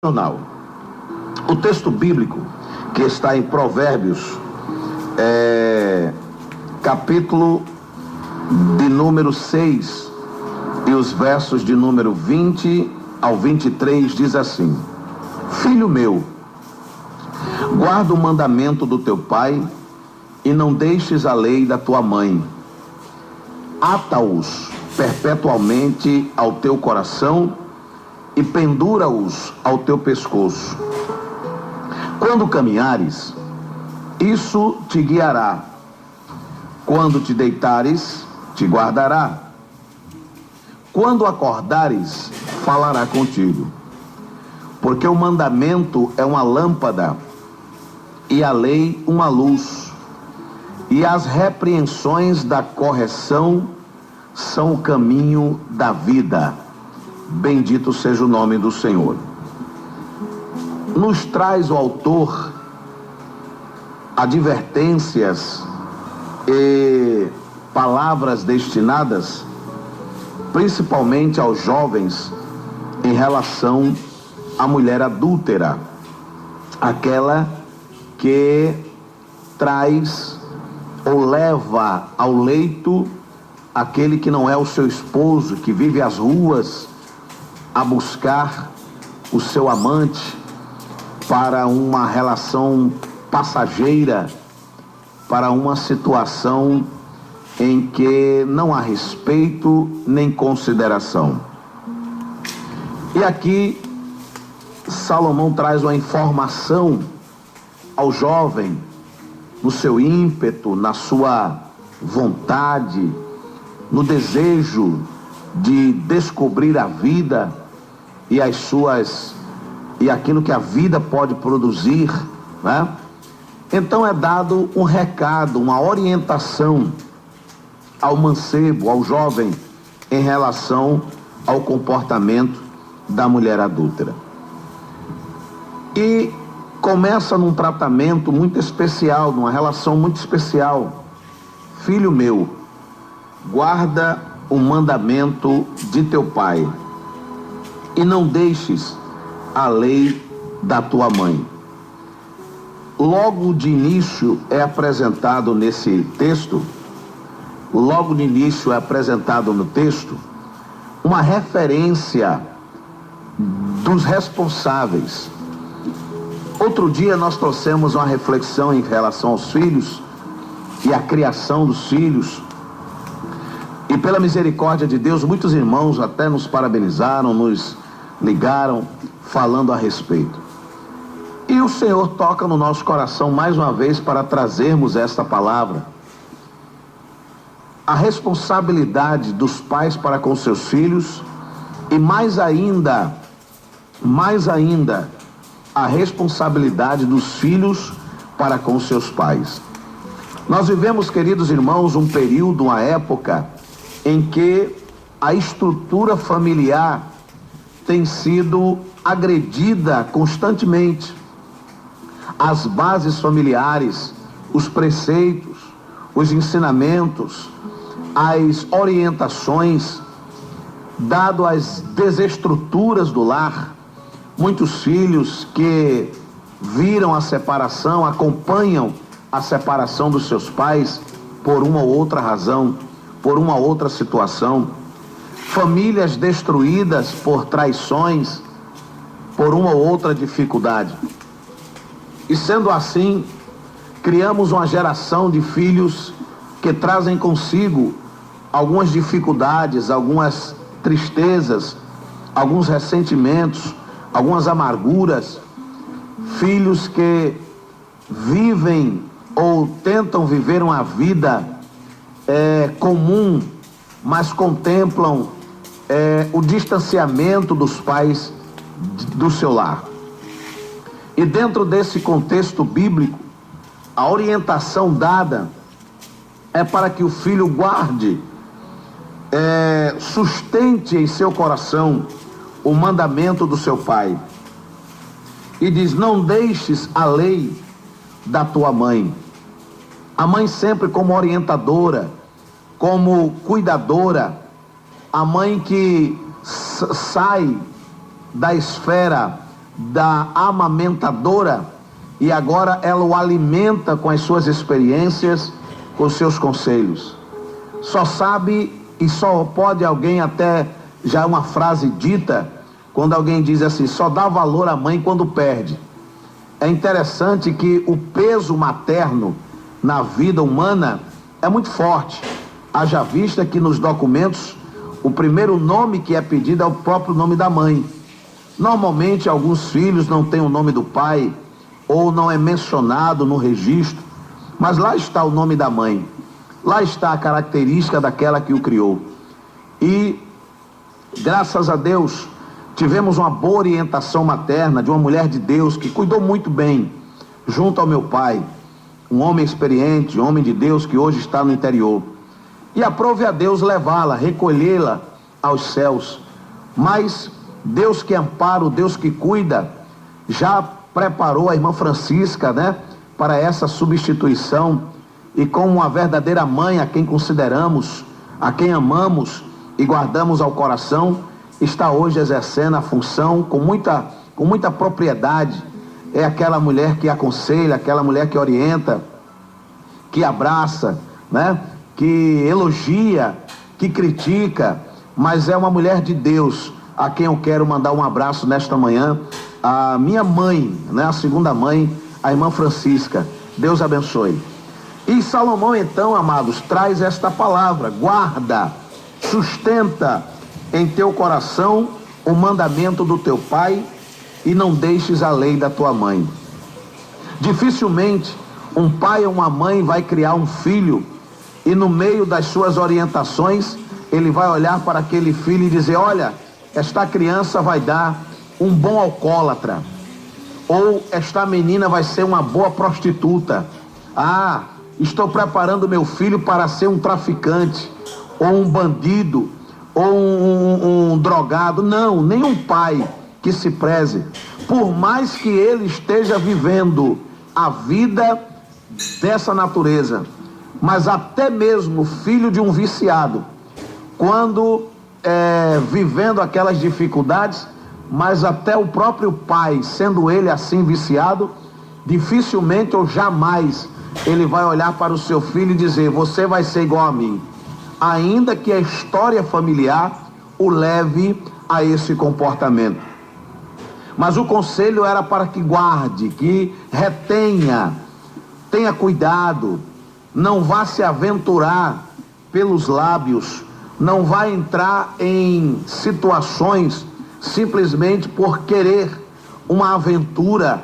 O texto bíblico que está em Provérbios, capítulo de número 6 e os versos de número 20 ao 23 diz assim: Filho meu, guarda o mandamento do teu pai e não deixes a lei da tua mãe. Ata-os perpetualmente ao teu coração e pendura-os ao teu pescoço. Quando caminhares, isso te guiará. Quando te deitares, te guardará. Quando acordares, falará contigo. Porque o mandamento é uma lâmpada e a lei uma luz. E as repreensões da correção são o caminho da vida. Bendito seja o nome do Senhor. Nos traz o autor advertências e palavras destinadas principalmente aos jovens em relação à mulher adúltera, aquela que traz ou leva ao leito aquele que não é o seu esposo, que vive às ruas a buscar o seu amante para uma relação passageira, para uma situação em que não há respeito nem consideração. E aqui Salomão traz uma informação ao jovem, no seu ímpeto, na sua vontade, no desejo de descobrir a vida e as suas e aquilo que a vida pode produzir, né? Então é dado um recado, uma orientação ao mancebo, ao jovem, em relação ao comportamento da mulher adúltera. E começa num tratamento muito especial, numa relação muito especial. Filho meu, guarda o mandamento de teu pai e não deixes a lei da tua mãe. Logo de início é apresentado nesse texto, uma referência dos responsáveis. Outro dia nós trouxemos uma reflexão em relação aos filhos e a criação dos filhos. E pela misericórdia de Deus, muitos irmãos até nos parabenizaram, nos ligaram, falando a respeito. E o Senhor toca no nosso coração mais uma vez para trazermos esta palavra. A responsabilidade dos pais para com seus filhos e mais ainda, a responsabilidade dos filhos para com seus pais. Nós vivemos, queridos irmãos, um período, uma época em que a estrutura familiar tem sido agredida constantemente. As bases familiares, os preceitos, os ensinamentos, as orientações, dado as desestruturas do lar, muitos filhos que viram a separação, acompanham a separação dos seus pais por uma ou outra razão, por uma outra situação, famílias destruídas por traições, por uma ou outra dificuldade. E sendo assim, criamos uma geração de filhos que trazem consigo algumas dificuldades, algumas tristezas, alguns ressentimentos, algumas amarguras, filhos que vivem ou tentam viver uma vida comum, mas contemplam o distanciamento dos pais do seu lar. E dentro desse contexto bíblico, a orientação dada é para que o filho guarde, sustente em seu coração o mandamento do seu pai. E diz: não deixes a lei da tua mãe. A mãe sempre como orientadora, como cuidadora, a mãe que sai da esfera da amamentadora, e agora ela o alimenta com as suas experiências, com os seus conselhos. Só sabe e só pode alguém, até já uma frase dita, quando alguém diz assim, só dá valor à mãe quando perde. É interessante que o peso materno na vida humana é muito forte. Haja vista que nos documentos o primeiro nome que é pedido é o próprio nome da mãe. Normalmente alguns filhos não têm o nome do pai ou não é mencionado no registro, mas lá está o nome da mãe. Lá está a característica daquela que o criou. E graças a Deus tivemos uma boa orientação materna de uma mulher de Deus que cuidou muito bem junto ao meu pai, um homem experiente, um homem de Deus que hoje está no interior. E aprove a Deus levá-la, recolhê-la aos céus. Mas Deus que ampara, o Deus que cuida, já preparou a irmã Francisca, né, para essa substituição, e como uma verdadeira mãe a quem consideramos, a quem amamos e guardamos ao coração, está hoje exercendo a função com muita propriedade. É aquela mulher que aconselha, aquela mulher que orienta, que abraça, né, que elogia, que critica, mas é uma mulher de Deus, a quem eu quero mandar um abraço nesta manhã, a minha mãe, né, a segunda mãe, a irmã Francisca. Deus abençoe. E Salomão então, amados, traz esta palavra: guarda, sustenta em teu coração o mandamento do teu pai e não deixes a lei da tua mãe. Dificilmente um pai ou uma mãe vai criar um filho e no meio das suas orientações ele vai olhar para aquele filho e dizer, olha, esta criança vai dar um bom alcoólatra, ou esta menina vai ser uma boa prostituta. Ah, estou preparando meu filho para ser um traficante, ou um bandido, ou um drogado. Não, nenhum pai que se preze, por mais que ele esteja vivendo a vida dessa natureza, mas até mesmo filho de um viciado, quando vivendo aquelas dificuldades, mas até o próprio pai, sendo ele assim viciado, dificilmente ou jamais ele vai olhar para o seu filho e dizer, você vai ser igual a mim, ainda que a história familiar o leve a esse comportamento. Mas o conselho era para que guarde, que retenha, tenha cuidado, não vá se aventurar pelos lábios, não vá entrar em situações simplesmente por querer uma aventura,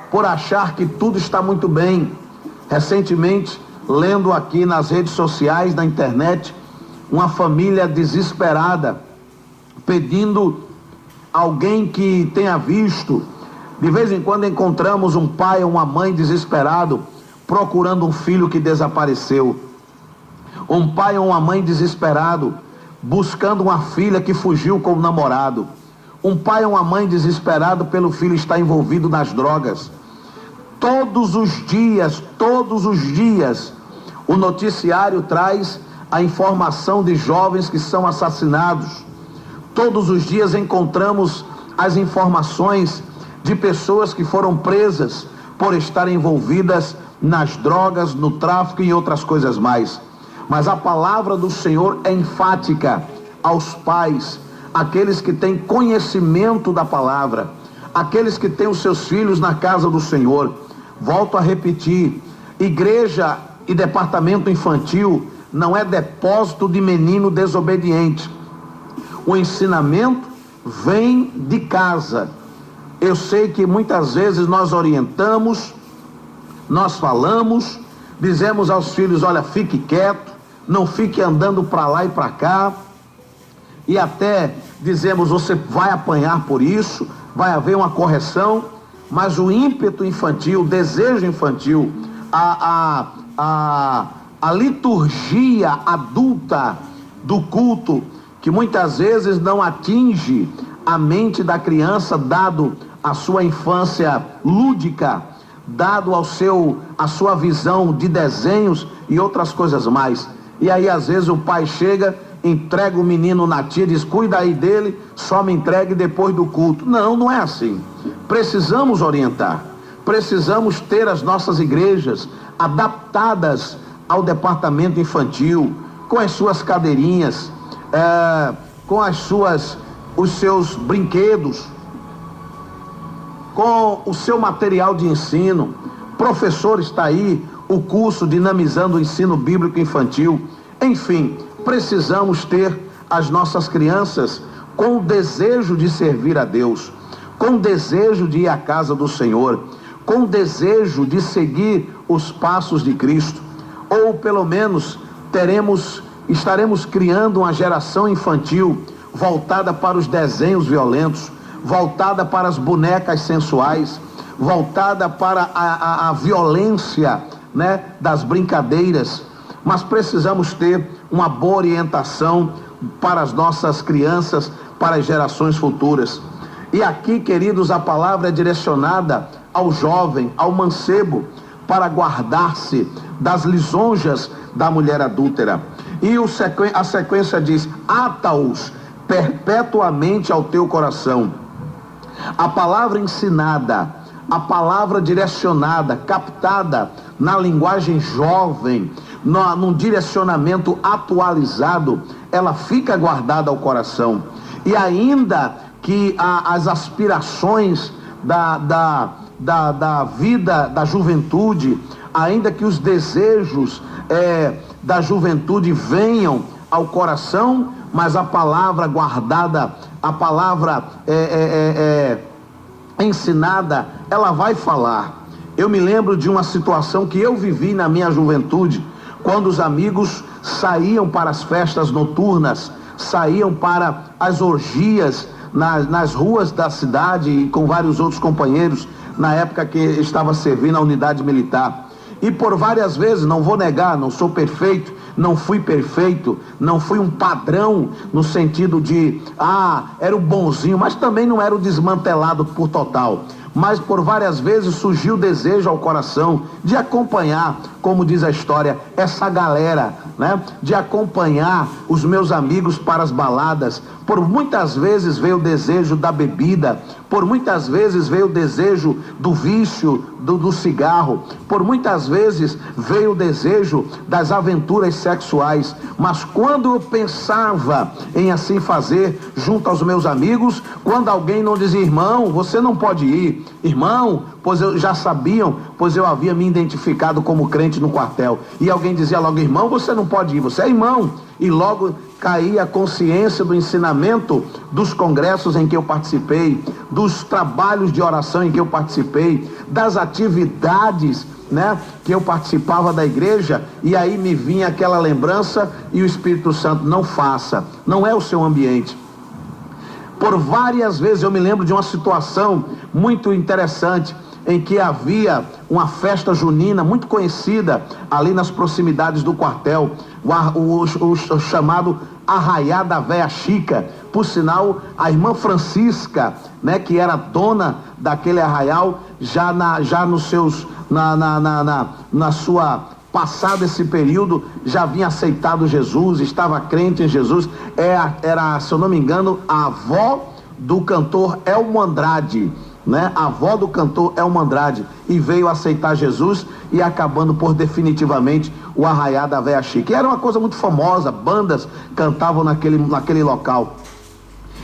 por achar que tudo está muito bem. Recentemente, lendo aqui nas redes sociais, na internet, uma família desesperada, pedindo alguém que tenha visto. De vez em quando encontramos um pai ou uma mãe desesperado, procurando um filho que desapareceu. Um pai ou uma mãe desesperado, buscando uma filha que fugiu com o namorado. Um pai ou uma mãe desesperado pelo filho estar envolvido nas drogas. Todos os dias, o noticiário traz a informação de jovens que são assassinados. Todos os dias encontramos as informações de pessoas que foram presas por estarem envolvidas nas drogas, no tráfico e em outras coisas mais. Mas a palavra do Senhor é enfática aos pais, aqueles que têm conhecimento da palavra, aqueles que têm os seus filhos na casa do Senhor. Volto a repetir, igreja e departamento infantil não é depósito de menino desobediente. O ensinamento vem de casa. Eu sei que muitas vezes nós orientamos, nós falamos, dizemos aos filhos, olha, fique quieto, não fique andando para lá e para cá, e até dizemos, você vai apanhar por isso, vai haver uma correção, mas o ímpeto infantil, o desejo infantil, a liturgia adulta do culto, que muitas vezes não atinge a mente da criança, dado a sua infância lúdica, dado a sua visão de desenhos e outras coisas mais. E aí às vezes o pai chega entrega o menino na tia, diz, cuida aí dele, só me entregue depois do culto. Não, não é assim. Precisamos orientar, precisamos ter as nossas igrejas adaptadas ao departamento infantil, com as suas cadeirinhas, com os seus brinquedos, com o seu material de ensino. Professor, está aí o curso Dinamizando o Ensino Bíblico Infantil. Enfim, precisamos ter as nossas crianças com o desejo de servir a Deus, com o desejo de ir à casa do Senhor, com o desejo de seguir os passos de Cristo. Ou pelo menos estaremos criando uma geração infantil voltada para os desenhos violentos, voltada para as bonecas sensuais, voltada para a violência, né, das brincadeiras. Mas precisamos ter uma boa orientação para as nossas crianças, para as gerações futuras. E aqui, queridos, a palavra é direcionada ao jovem, ao mancebo, para guardar-se das lisonjas da mulher adúltera. E a sequência diz, ata-os perpetuamente ao teu coração. A palavra ensinada, a palavra direcionada, captada na linguagem jovem, num direcionamento atualizado, ela fica guardada ao coração. E ainda que as aspirações da vida da juventude, ainda que os desejos da juventude venham ao coração, mas a palavra guardada, a palavra ensinada, ela vai falar. Eu me lembro de uma situação que eu vivi na minha juventude, quando os amigos saíam para as festas noturnas, saíam para as orgias nas ruas da cidade e com vários outros companheiros, na época que estava servindo a unidade militar. E por várias vezes, não vou negar, não sou perfeito, não fui perfeito, não fui um padrão no sentido de, era o bonzinho, mas também não era o desmantelado por total. Mas por várias vezes surgiu o desejo ao coração de acompanhar, como diz a história, essa galera, né? De acompanhar os meus amigos para as baladas. Por muitas vezes veio o desejo da bebida, por muitas vezes veio o desejo do vício, do cigarro, por muitas vezes veio o desejo das aventuras sexuais. Mas quando eu pensava em assim fazer junto aos meus amigos, quando alguém não dizia, irmão, você não pode ir, irmão, pois eu já sabiam, pois eu havia me identificado como crente no quartel, e alguém dizia logo, irmão, você não pode ir, você é irmão, e logo caía a consciência do ensinamento dos congressos em que eu participei, dos trabalhos de oração em que eu participei, das atividades, né, que eu participava da igreja, e aí me vinha aquela lembrança, e o Espírito Santo, não faça, não é o seu ambiente. Por várias vezes eu me lembro de uma situação muito interessante, em que havia uma festa junina muito conhecida ali nas proximidades do quartel, o chamado Arraiá da Véia Chica. Por sinal, a irmã Francisca, né, que era dona daquele arraial, na sua passado esse período, já havia aceitado Jesus, estava crente em Jesus, era, se eu não me engano, a avó do cantor Elmo Andrade, né? A avó do cantor Elmo Andrade, e veio aceitar Jesus, e acabando por definitivamente o Arraiá da Véia Chica. E era uma coisa muito famosa, bandas cantavam naquele local.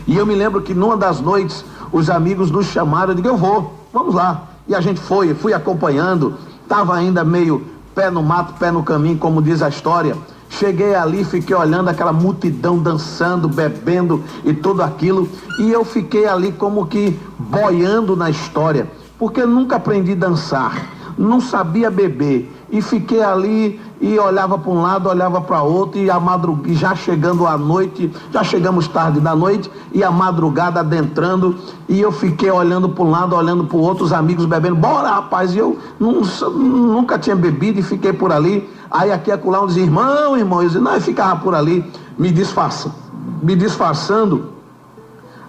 E eu me lembro que numa das noites os amigos nos chamaram, eu digo, eu vou, vamos lá. E a gente fui acompanhando, estava ainda meio pé no mato, pé no caminho, como diz a história. Cheguei ali, fiquei olhando aquela multidão dançando, bebendo e tudo aquilo, e eu fiquei ali como que boiando na história, porque eu nunca aprendi a dançar, não sabia beber, e fiquei ali e olhava para um lado, olhava para outro, e já chegando à noite, já chegamos tarde da noite, e a madrugada adentrando, e eu fiquei olhando para um lado, olhando para o outro, os amigos bebendo, bora rapaz, e eu nunca tinha bebido, e fiquei por ali. Aí aqui acolá um dizia, irmão, eu dizia, não, eu ficava por ali, me disfarçando,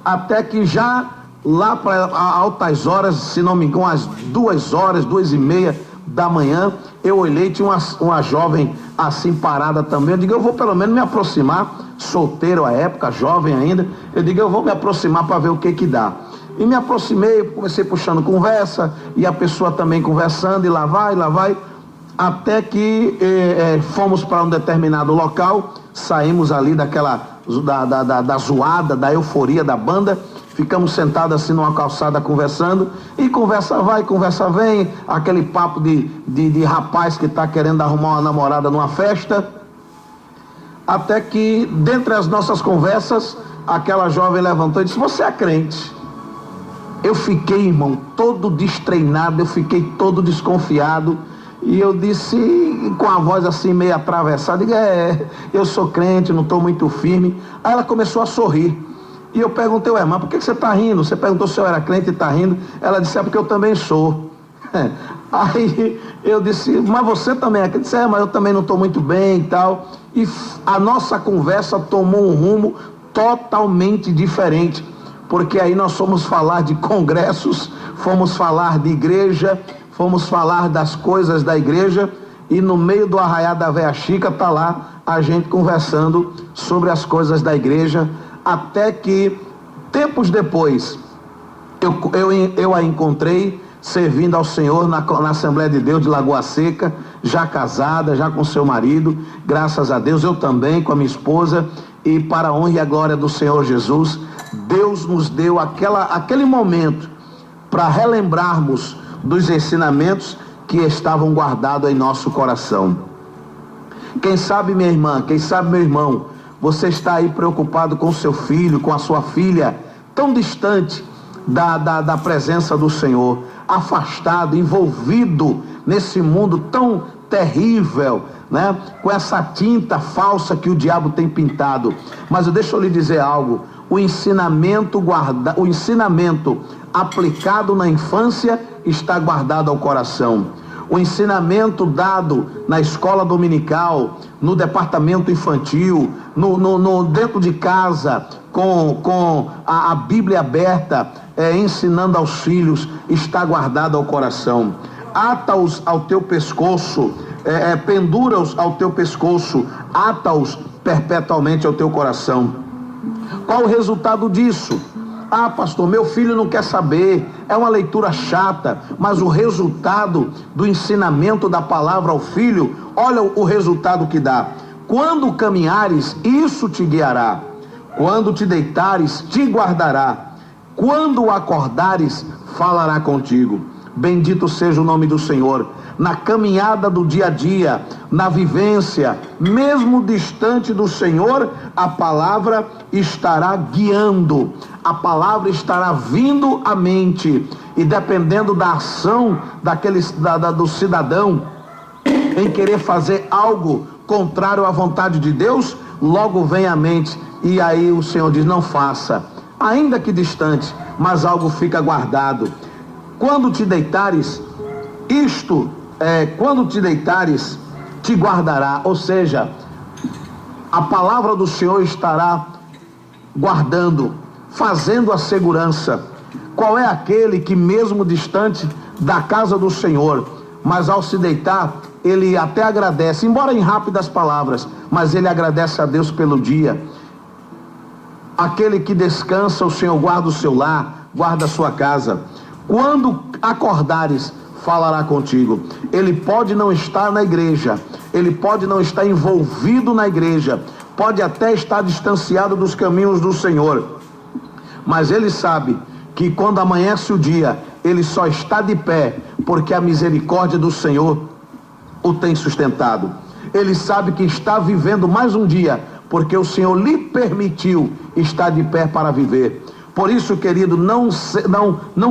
até que já lá para altas horas, se não me engano, às 2h, 2h30 da manhã, eu olhei, tinha uma jovem assim parada também, eu digo, eu vou pelo menos me aproximar, solteiro à época, jovem ainda. Eu digo, eu vou me aproximar para ver o que dá. E me aproximei, comecei puxando conversa, e a pessoa também conversando, e lá vai, até que fomos para um determinado local, saímos ali da zoada, da euforia da banda, ficamos sentados assim numa calçada conversando, e conversa vai, conversa vem, aquele papo de rapaz que está querendo arrumar uma namorada numa festa, até que, dentre as nossas conversas, aquela jovem levantou e disse, você é crente? Eu fiquei, irmão, todo destreinado, eu fiquei todo desconfiado, e eu disse, com a voz assim meio atravessada, eu sou crente, não estou muito firme. Aí ela começou a sorrir, e eu perguntei, irmã, por que você está rindo? Você perguntou se eu era crente e está rindo? Ela disse, porque eu também sou. Aí eu disse, mas você também é crente? Mas eu também não estou muito bem e tal. E a nossa conversa tomou um rumo totalmente diferente, porque aí nós fomos falar de congressos, fomos falar de igreja, fomos falar das coisas da igreja, e no meio do arraial da Véia Chica está lá a gente conversando sobre as coisas da igreja, até que tempos depois eu a encontrei servindo ao Senhor na Assembleia de Deus de Lagoa Seca, já casada, já com seu marido, graças a Deus, eu também com a minha esposa, e para a honra e a glória do Senhor Jesus, Deus nos deu aquele momento para relembrarmos dos ensinamentos que estavam guardados em nosso coração. Quem sabe, minha irmã, quem sabe, meu irmão, você está aí preocupado com seu filho, com a sua filha, tão distante da presença do Senhor, afastado, envolvido nesse mundo tão terrível, né? Com essa tinta falsa que o diabo tem pintado. Mas deixa eu lhe dizer algo, o ensinamento aplicado na infância está guardado ao coração. O ensinamento dado na escola dominical, no departamento infantil, dentro de casa, com a Bíblia aberta, ensinando aos filhos, está guardado ao coração. Ata-os ao teu pescoço, pendura-os ao teu pescoço, ata-os perpetuamente ao teu coração. Qual o resultado disso? Ah, pastor, meu filho não quer saber, é uma leitura chata, mas o resultado do ensinamento da palavra ao filho, olha o resultado que dá. Quando caminhares, isso te guiará. Quando te deitares, te guardará. Quando acordares, falará contigo. Bendito seja o nome do Senhor. Na caminhada do dia a dia, na vivência, mesmo distante do Senhor, a palavra estará guiando, a palavra estará vindo à mente, e dependendo da ação do cidadão em querer fazer algo contrário à vontade de Deus, logo vem à mente, e aí o Senhor diz, não faça, ainda que distante, mas algo fica guardado. Quando te deitares, quando te deitares, te guardará, ou seja, a palavra do Senhor estará guardando, fazendo a segurança. Qual é aquele que mesmo distante da casa do Senhor, mas ao se deitar, ele até agradece, embora em rápidas palavras, mas ele agradece a Deus pelo dia. Aquele que descansa, o Senhor guarda o seu lar, guarda a sua casa. Quando acordares, falará contigo. Ele pode não estar na igreja, ele pode não estar envolvido na igreja, pode até estar distanciado dos caminhos do Senhor, mas ele sabe que quando amanhece o dia, ele só está de pé porque a misericórdia do Senhor o tem sustentado. Ele sabe que está vivendo mais um dia porque o Senhor lhe permitiu estar de pé para viver. Por isso, querido, não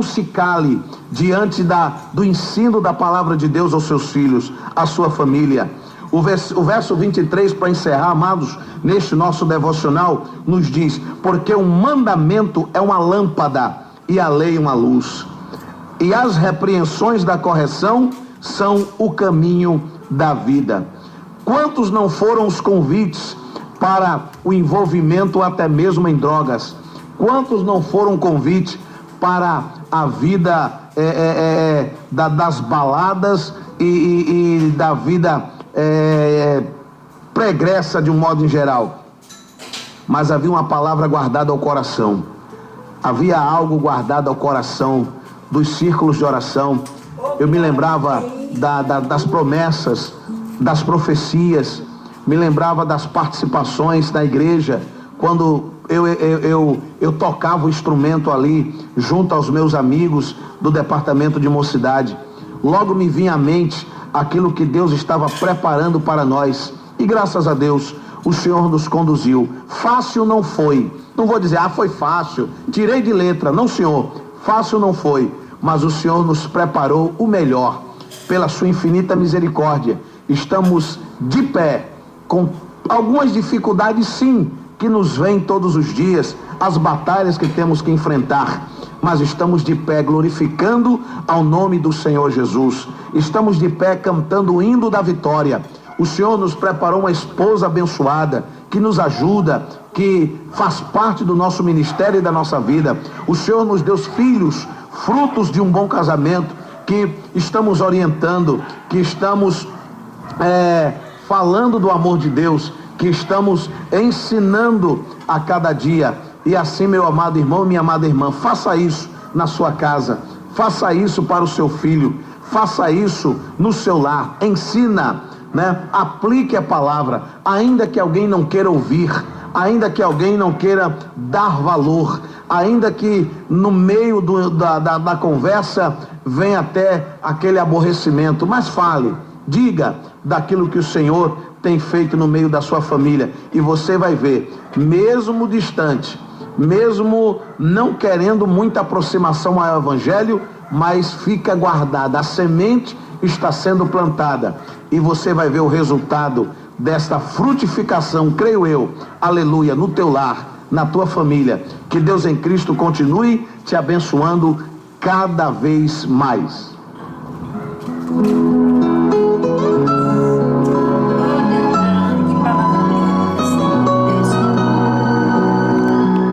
se cale diante do ensino da palavra de Deus aos seus filhos, à sua família. O verso 23, para encerrar, amados, neste nosso devocional, nos diz, porque o mandamento é uma lâmpada e a lei uma luz, e as repreensões da correção são o caminho da vida. Quantos não foram os convites para o envolvimento até mesmo em drogas? Quantos não foram convites para a vida das baladas e da vida pregressa de um modo em geral? mas havia uma palavra guardada ao coração. Havia algo guardado ao coração dos círculos de oração. Eu me lembrava das promessas, das profecias, me lembrava das participações na igreja, quando eu tocava o instrumento ali, junto aos meus amigos do departamento de mocidade. Logo me vinha à mente aquilo que Deus estava preparando para nós, e graças a Deus o Senhor nos conduziu. Fácil não foi, não vou dizer, foi fácil, tirei de letra, não, Senhor, fácil não foi, mas o Senhor nos preparou o melhor, pela sua infinita misericórdia. Estamos de pé, com algumas dificuldades sim, que nos vêm todos os dias, as batalhas que temos que enfrentar, mas estamos de pé glorificando ao nome do Senhor Jesus. Estamos de pé cantando o hino da vitória. O Senhor nos preparou uma esposa abençoada, que nos ajuda, que faz parte do nosso ministério e da nossa vida. O Senhor nos deu filhos, frutos de um bom casamento, que estamos orientando, que estamos falando do amor de Deus, que estamos ensinando a cada dia. E assim, meu amado irmão e minha amada irmã, faça isso na sua casa, faça isso para o seu filho, faça isso no seu lar, ensina, aplique a palavra, ainda que alguém não queira ouvir, ainda que alguém não queira dar valor, ainda que no meio da conversa venha até aquele aborrecimento, mas fale, diga daquilo que o Senhor tem feito no meio da sua família, e você vai ver, mesmo distante, mesmo não querendo muita aproximação ao Evangelho, mas fica guardada, a semente está sendo plantada, e você vai ver o resultado desta frutificação, creio eu, aleluia, no teu lar, na tua família. Que Deus em Cristo continue te abençoando cada vez mais.